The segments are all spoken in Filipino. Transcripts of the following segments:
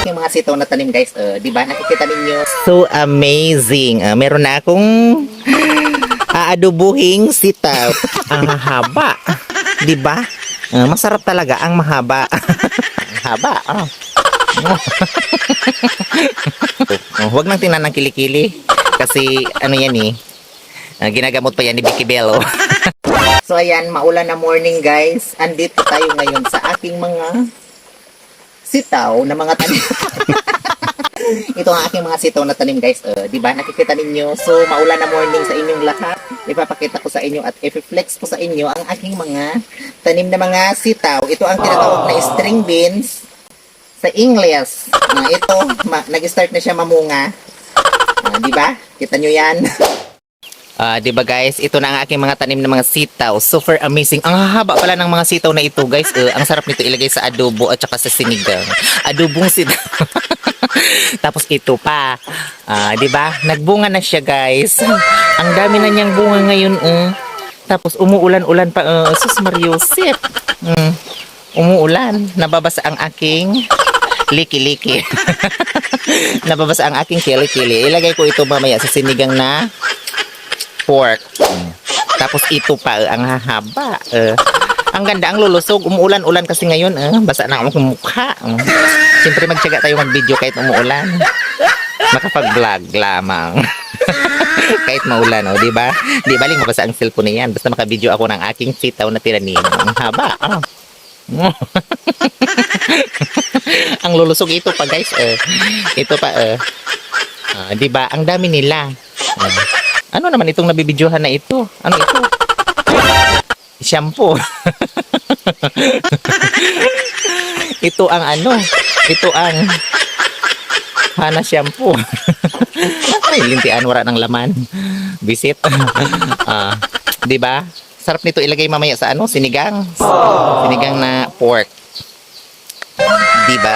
aking mga sitaw na tanim guys. Di ba? Nakikita ninyo? So amazing. Meron na akong aadubuhing sitaw. Ang haba. Di ba? Masarap talaga ang mahaba. Ang haba. Huwag nang tingnan ng kilikili. Kasi ano yan eh. Ginagamot pa yan ni Vicky Bello. So ayan, maulan na morning guys. Andito tayo ngayon sa aking mga sitaw na mga tanim. Ito ang aking mga sitaw na tanim guys. Di ba? Nakikita ninyo. So maulan na morning sa inyong lahat. Ipapakita ko sa inyo at i-flex ko sa inyo ang aking mga tanim na mga sitaw. Ito ang tinatawag na string beans sa English. Ito, nag-start na siya mamunga. Di ba? Kita nyo yan. Di ba guys, ito na ang aking mga tanim na mga sitaw. Super amazing. Ang haba pala ng mga sitaw na ito guys. Ang sarap nito ilagay sa adobo at saka sa sinigang. Adobong sitaw. Tapos ito pa. Di ba? Nagbunga na siya guys. Ang dami na niyang bunga ngayon. Tapos umuulan-ulan pa. Sus Mariosep. Umuulan. Nababasa ang aking liki-liki. Nababasa ang aking kili-kili. Ilagay ko ito mamaya sa sinigang na pork. Tapos ito pa, ang hahaba. Ang ganda, ang lulusog. Umuulan-ulan kasi ngayon. Basa na ang mukha. Siyempre magtiyaga tayo mag-video kahit umuulan. Makapag-vlog lamang. Kahit maulan, di ba? Di baling mabasa ang cellphone niyan. Basta maka-video ako ng aking sitaw na tinanim. Ang haba. Ang lulusog ito pa guys. Ito pa. Di ba? Ang dami nila. Ano naman itong nabibidyohan na ito? Ano ito? Shampoo. Ito ang ano? Ito ang Hana shampoo. Ay, lintian, wala ng laman. Visit. Di ba? Sarap nito ilagay mamaya sa ano? Sinigang. Sinigang na pork. Di ba?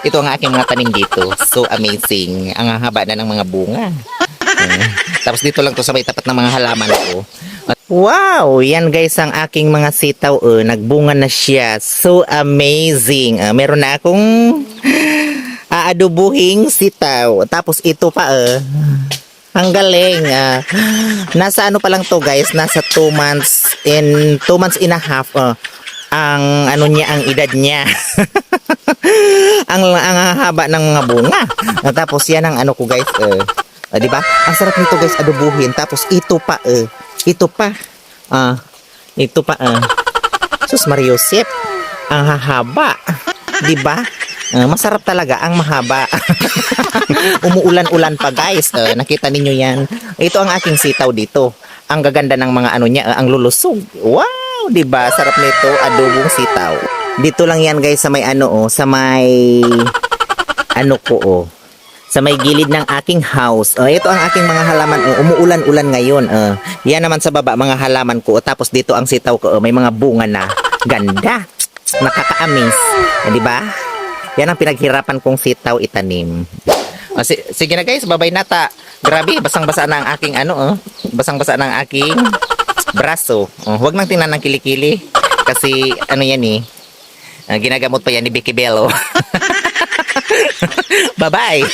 Ito ang aking mga tanim dito. So amazing. Ang haba na ng mga bunga. Tapos dito lang to sa may tapat ng mga halaman ko. Wow! Yan guys ang aking mga sitaw. Nagbunga na siya. So amazing. Meron na akong aadubuhing sitaw. Tapos ito pa ang galing. Nasa ano pa lang to guys. Nasa 2 months and 2 months and a half. Ang ano niya, ang edad niya. ang haba ng mga bunga. Tapos yan ang ano ko guys. Di ba? Ang sarap nito guys adobuhin. Tapos ito pa ito pa. Ito pa Sus Mariosep. Ang hahaba. Di ba? Masarap talaga ang mahaba. Umuulan-ulan pa guys. Nakita ninyo yan. Ito ang aking sitaw dito. Ang gaganda ng mga ano niya, ang lulusog. Wow, 'di ba? Sarap nito adobong sitaw. Dito lang yan guys sa may ano sa may ano ko sa may gilid ng aking house. Ito ang aking mga halaman. Umuulan-ulan ngayon. Yan naman sa baba mga halaman ko. Tapos dito ang sitaw ko. May mga bunga na. Ganda. Nakaka-amaze. Di ba? Yan ang pinaghirapan kong sitaw itanim. Sige na guys, babay na ta. Grabe, basang-basa na ang aking ano. Basang-basa na ang aking braso. Huwag nang tingnan ng kilikili. Kasi ano yan eh. Ginagamot pa yan ni Vicky Bello. Bye-bye.